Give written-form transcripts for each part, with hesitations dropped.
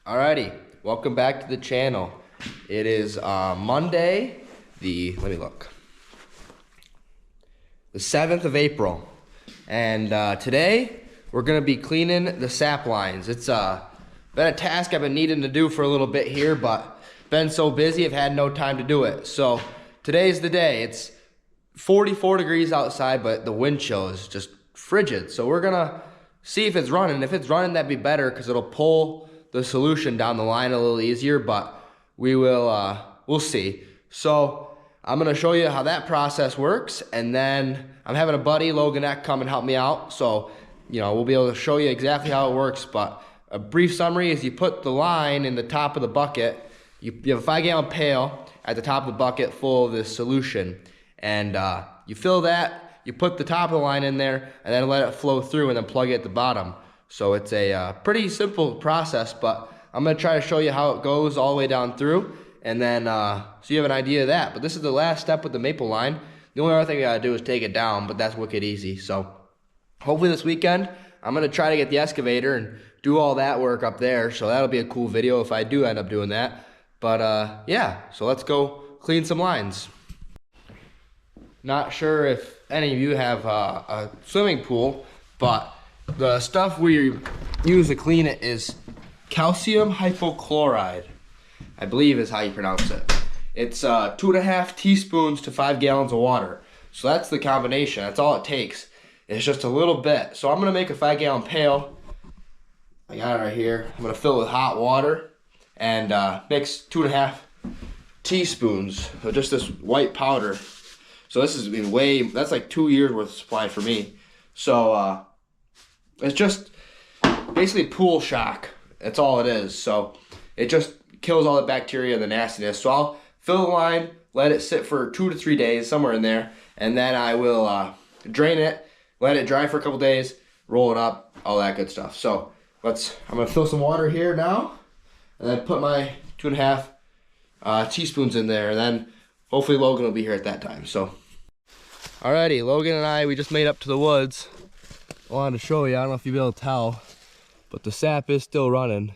Alrighty, welcome back to the channel. It is Monday, let me look, the 7th of April. And today, we're gonna be cleaning the sap lines. It's been a task I've been needing to do for a little bit here, but been so busy, I've had no time to do it. So today's the day. It's 44 degrees outside, but the wind chill is just frigid. So we're gonna see if it's running. If it's running, that'd be better because it'll pull the solution down the line a little easier, but we'll see. So I'm gonna show you how that process works, and then I'm having a buddy, Logan Eck, come and help me out. So, we'll be able to show you exactly how it works, but a brief summary is you put the line in the top of the bucket. You have a 5-gallon pail at the top of the bucket full of this solution, and you fill that, you put the top of the line in there, and then let it flow through, and then plug it at the bottom. So it's a pretty simple process, but I'm gonna try to show you how it goes all the way down through, and then so you have an idea of that. But this is the last step with the maple line. The only other thing we gotta do is take it down, but that's wicked easy. So hopefully this weekend, I'm gonna try to get the excavator and do all that work up there. So that'll be a cool video if I do end up doing that. But yeah, so let's go clean some lines. Not sure if any of you have a swimming pool, but the stuff we use to clean it is calcium hypochloride, I believe is how you pronounce it. It's 2.5 teaspoons to 5 gallons of water. So that's the combination, that's all it takes. It's just a little bit. So I'm gonna make a 5-gallon pail. I got it right here. I'm gonna fill it with hot water and mix 2.5 teaspoons of just this white powder. So this has been that's like 2 years worth of supply for me. So it's just basically pool shock. That's all it is. So it just kills all the bacteria and the nastiness. So I'll fill the line, let it sit for 2 to 3 days, somewhere in there, and then I will drain it, let it dry for a couple days, roll it up, all that good stuff. So I'm gonna fill some water here now, and then put my 2.5 teaspoons in there, and then hopefully Logan will be here at that time. So, alrighty, Logan and I, we just made up to the woods. I wanted to show you, I don't know if you'll be able to tell, but the sap is still running.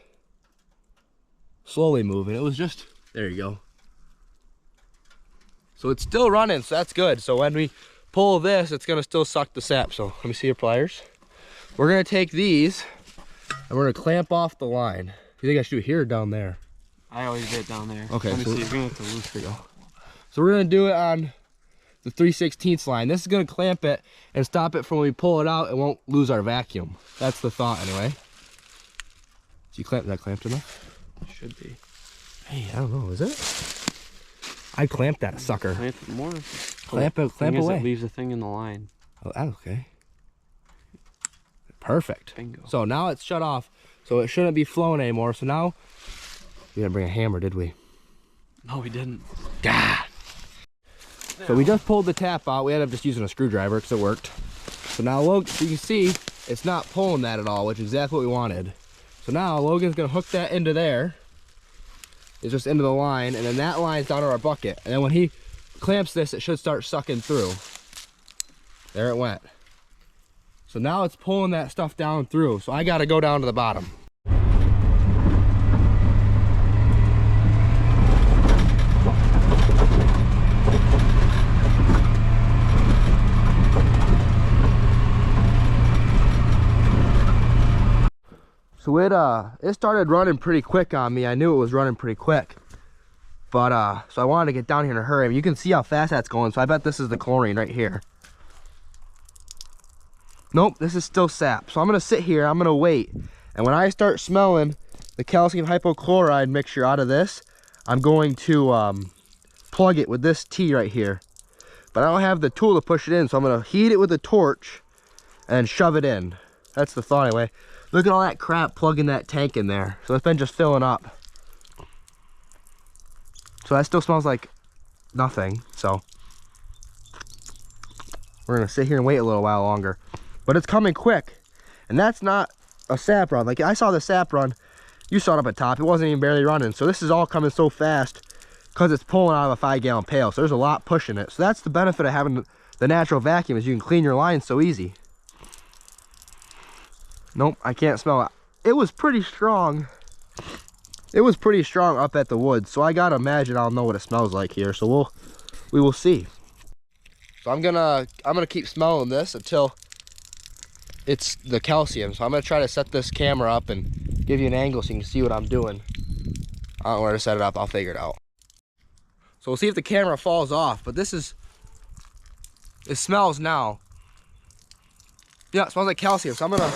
Slowly moving. It was just, there you go. So it's still running, so that's good. So when we pull this, it's gonna still suck the sap. So let me see your pliers. We're gonna take these, and we're gonna clamp off the line. You think I should do it here or down there? I always do it down there. Okay. Let me see, you're gonna have to loose it. So we're gonna do it on the 3/16 line. This is gonna clamp it and stop it from when we pull it out. It won't lose our vacuum. That's the thought anyway. So you that clamped enough? Should be. Hey, I don't know, is it? I clamped that sucker. Clamp it more. Clamp away. It leaves a thing in the line. Oh, okay. Perfect. Bingo. So now it's shut off, so it shouldn't be flowing anymore. So now, we didn't bring a hammer, did we? No, we didn't. God. So we just pulled the tap out. We ended up just using a screwdriver because it worked. So now, so you can see, it's not pulling that at all, which is exactly what we wanted. So now Logan's gonna hook that into there. It's just into the line, and then that line's down to our bucket. And then when he clamps this, it should start sucking through. There it went. So now it's pulling that stuff down through. So I gotta go down to the bottom. So it started running pretty quick on me. I knew it was running pretty quick, but so I wanted to get down here in a hurry. I mean, you can see how fast that's going. So I bet this is the chlorine right here. Nope, this is still sap. So I'm gonna sit here, I'm gonna wait, and when I start smelling the calcium hypochloride mixture out of this, I'm going to plug it with this T right here. But I don't have the tool to push it in, so I'm gonna heat it with a torch and shove it in. That's the thought anyway. Look at all that crap plugging that tank in there. So it's been just filling up. So that still smells like nothing. So we're gonna sit here and wait a little while longer. But it's coming quick. And that's not a sap run. Like I saw the sap run, you saw it up at top. It wasn't even barely running. So this is all coming so fast because it's pulling out of a 5-gallon pail. So there's a lot pushing it. So that's the benefit of having the natural vacuum, is you can clean your lines so easy. Nope, I can't smell it. It was pretty strong. it was pretty strong up at the woods, so I gotta imagine I'll know what it smells like here. So we will see. So I'm gonna keep smelling this until it's the calcium. So I'm gonna try to set this camera up and give you an angle so you can see what I'm doing. I don't know where to set it up, I'll figure it out. So we'll see if the camera falls off, but it smells now. Yeah, it smells like calcium. So I'm gonna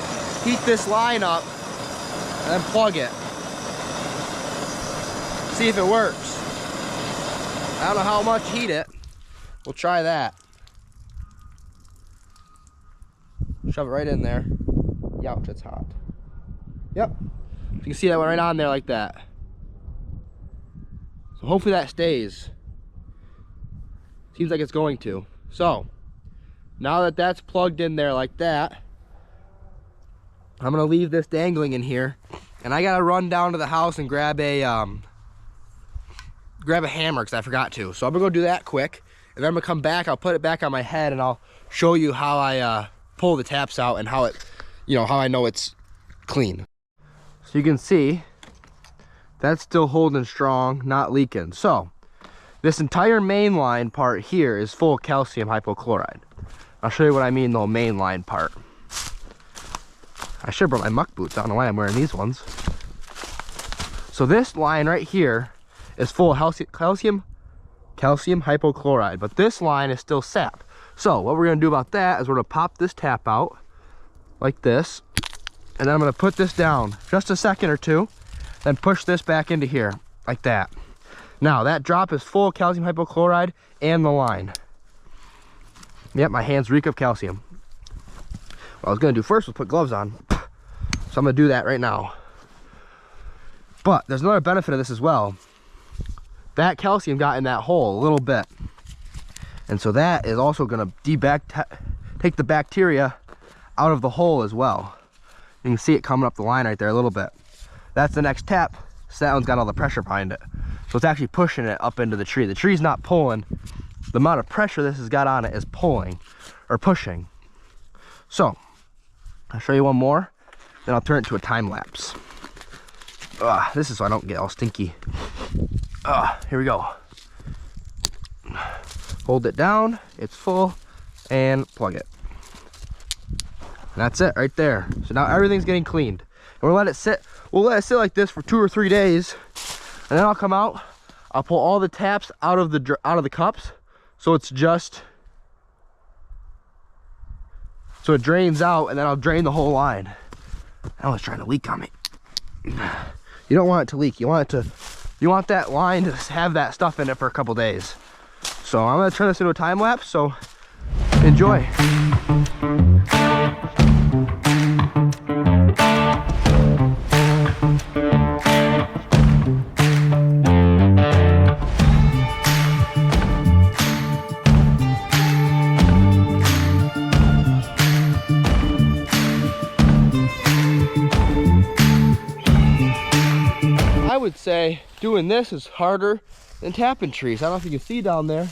heat this line up and then plug it. See if it works. I don't know how much heat it. We'll try that. Shove it right in there. Youch, it's hot. Yep. You can see that went right on there like that. So hopefully that stays. Seems like it's going to. So, now that that's plugged in there like that, I'm gonna leave this dangling in here, and I gotta run down to the house and grab a hammer because I forgot to. So I'm gonna go do that quick, and then I'm gonna come back. I'll put it back on my head, and I'll show you how I pull the taps out and how it, how I know it's clean. So you can see that's still holding strong, not leaking. So this entire main line part here is full of calcium hypochlorite. I'll show you what I mean, the main line part. I should have brought my muck boots. I don't know why I'm wearing these ones. So this line right here is full of calcium hypochlorite, but this line is still sap. So what we're gonna do about that is we're gonna pop this tap out like this, and then I'm gonna put this down just a second or two, then push this back into here like that. Now that drop is full of calcium hypochlorite and the line. Yep, my hands reek of calcium. What I was gonna do first was put gloves on. So I'm gonna do that right now. But there's another benefit of this as well. That calcium got in that hole a little bit. And so that is also gonna take the bacteria out of the hole as well. You can see it coming up the line right there a little bit. That's the next tap. So that one's got all the pressure behind it. So it's actually pushing it up into the tree. The tree's not pulling. The amount of pressure this has got on it is pulling or pushing. So I'll show you one more, then I'll turn it to a time lapse. This is so I don't get all stinky. Here we go. Hold it down, it's full, and plug it. And that's it right there. So now everything's getting cleaned. And we'll let it sit like this for 2 or 3 days. And then I'll come out, I'll pull all the taps out of the cups, so it's just, so it drains out, and then I'll drain the whole line. That one's trying to leak on me. You don't want it to leak. You want that line to have that stuff in it for a couple days. So I'm gonna turn this into a time lapse, so enjoy. I would say doing this is harder than tapping trees. I don't know if you can see down there.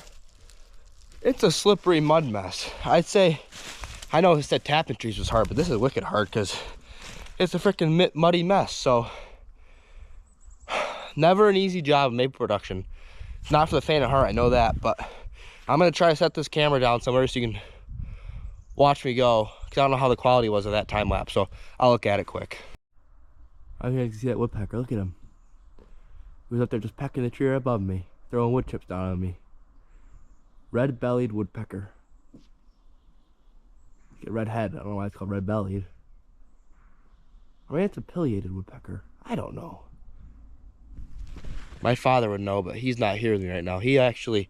It's a slippery mud mess. I'd say, I know it said tapping trees was hard, but this is wicked hard because it's a freaking muddy mess. So never an easy job of maple production. It's not for the faint of heart, I know that, but I'm gonna try to set this camera down somewhere so you can watch me go, because I don't know how the quality was of that time lapse, so I'll look at it quick. I think I can see that woodpecker. Look at him. He was up there just pecking the tree above me, throwing wood chips down on me. Red-bellied woodpecker. Get red head. I don't know why it's called red-bellied. I mean, it's a pileated woodpecker. I don't know. My father would know, but he's not here with me right now. He actually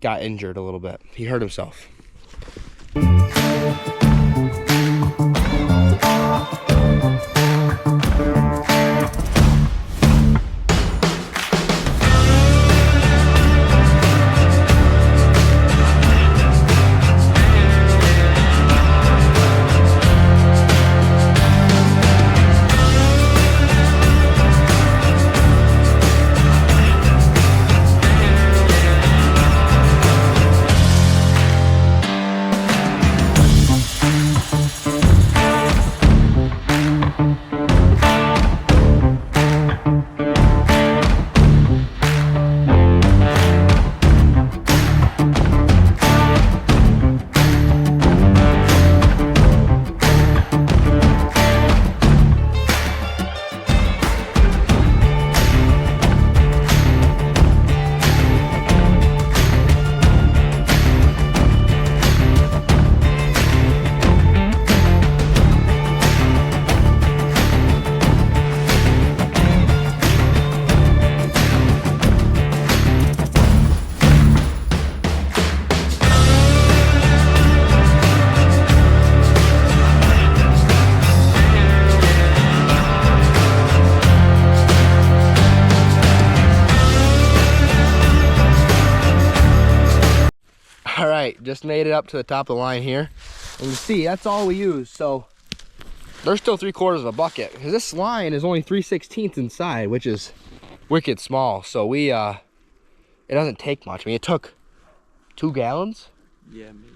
got injured a little bit. He hurt himself. just made it up to the top of the line here. And you see, that's all we use. So there's still 3/4 of a bucket, because this line is only 3/16 inside, which is wicked small. So we, it doesn't take much. I mean, it took 2 gallons. Yeah, maybe.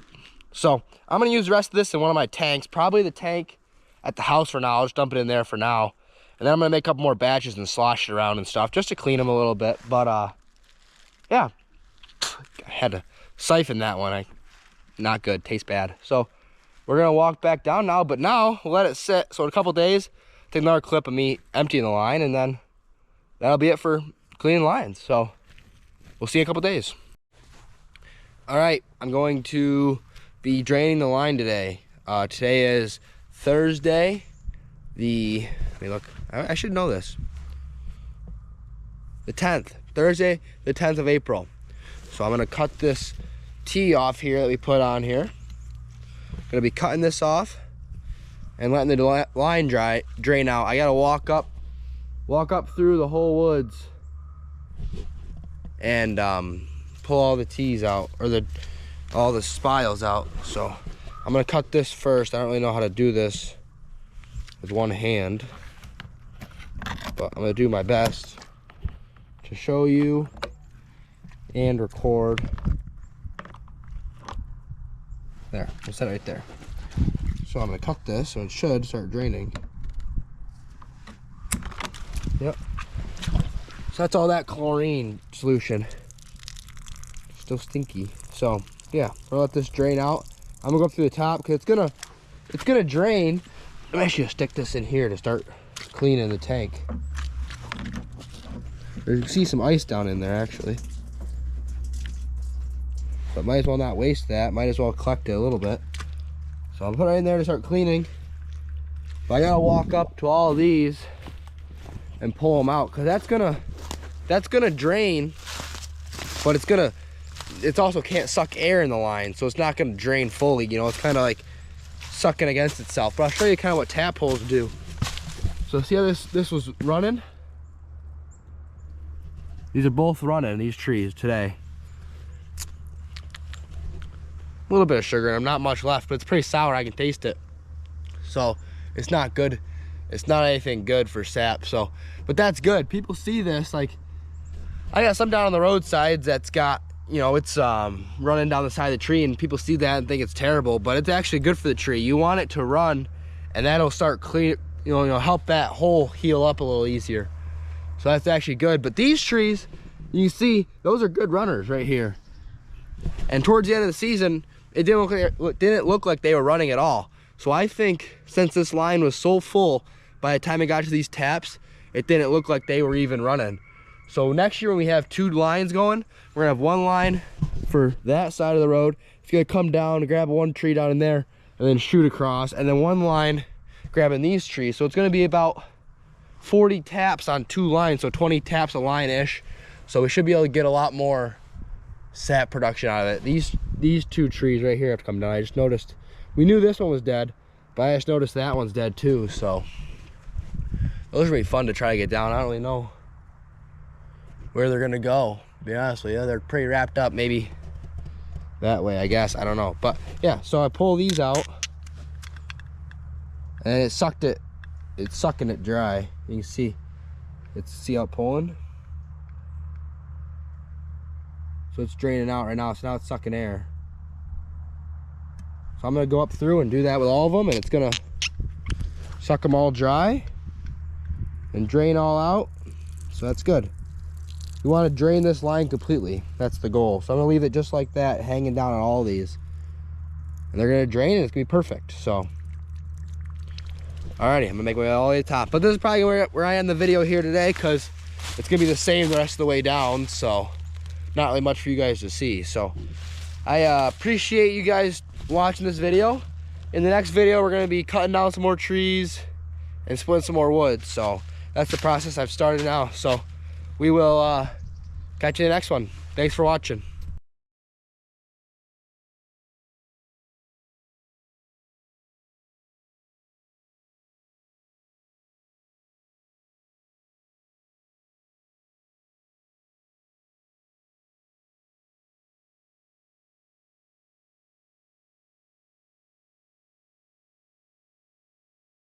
So I'm gonna use the rest of this in one of my tanks, probably the tank at the house for now. I'll just dump it in there for now. And then I'm gonna make a couple more batches and slosh it around and stuff, just to clean them a little bit. But yeah, I had to siphon that one. Not good, tastes bad. So we're gonna walk back down now, but now we'll let it sit. So in a couple days, take another clip of me emptying the line, and then that'll be it for cleaning lines. So we'll see you in a couple days. All right, I'm going to be draining the line today. Today is Thursday, let me look, I should know this. The 10th, Thursday, the 10th of April. So I'm gonna cut this tee off here that we put on here. Gonna be cutting this off and letting the line drain out. I gotta walk up through the whole woods and pull all the tees out, or all the spiles out. So I'm gonna cut this first. I don't really know how to do this with one hand, but I'm gonna do my best to show you and record. There, we'll set it right there. So I'm gonna cut this, so it should start draining. Yep. So that's all that chlorine solution. Still stinky. So yeah, we'll let this drain out. I'm gonna go up through the top because it's gonna drain. I'm actually gonna stick this in here to start cleaning the tank. You can see some ice down in there actually. But might as well not waste that. Might as well collect it a little bit. So I'm putting it in there to start cleaning. But I gotta walk up to all of these and pull them out, because that's gonna drain, but it's also can't suck air in the line, so it's not gonna drain fully. You know, it's kind of like sucking against itself. But I'll show you kind of what tap holes do. So see how this was running? These are both running, these trees today. A little bit of sugar in them, not much left, but it's pretty sour. I can taste it. So it's not good. It's not anything good for sap. So, but that's good. People see this. Like, I got some down on the roadsides that's got, you know, it's running down the side of the tree, and people see that and think it's terrible, but it's actually good for the tree. You want it to run, and that'll start clean, you know, help that hole heal up a little easier. So that's actually good. But these trees, you see, those are good runners right here. And towards the end of the season, it didn't look like they were running at all. So I think since this line was so full, by the time it got to these taps, it didn't look like they were even running. So next year when we have 2 lines going, we're gonna have 1 line for that side of the road. It's gonna come down and grab 1 tree down in there and then shoot across, and then 1 line grabbing these trees. So it's gonna be about 40 taps on 2 lines, so 20 taps a line-ish. So we should be able to get a lot more sap production out of it. These 2 trees right here have to come down. I just noticed, we knew this one was dead, but I just noticed that one's dead too. So those are really fun to try to get down. I don't really know where they're gonna go, to be honest with you. They're pretty wrapped up, maybe that way, I guess. I don't know. But yeah, so I pull these out, and it's sucking it dry. You can see how it's pulling. So it's draining out right now. So now it's sucking air. So I'm gonna go up through and do that with all of them, and it's gonna suck them all dry and drain all out. So that's good. You want to drain this line completely. That's the goal. So I'm gonna leave it just like that, hanging down on all these, and they're gonna drain, and it's gonna be perfect. So alrighty, I'm gonna make my way all the way to the top. But this is probably where I end the video here today, because it's gonna be the same the rest of the way down. So not really much for you guys to see. So I appreciate you guys watching this video. In the next video, we're gonna be cutting down some more trees and splitting some more wood. So that's the process I've started now. So we will catch you in the next one. Thanks for watching.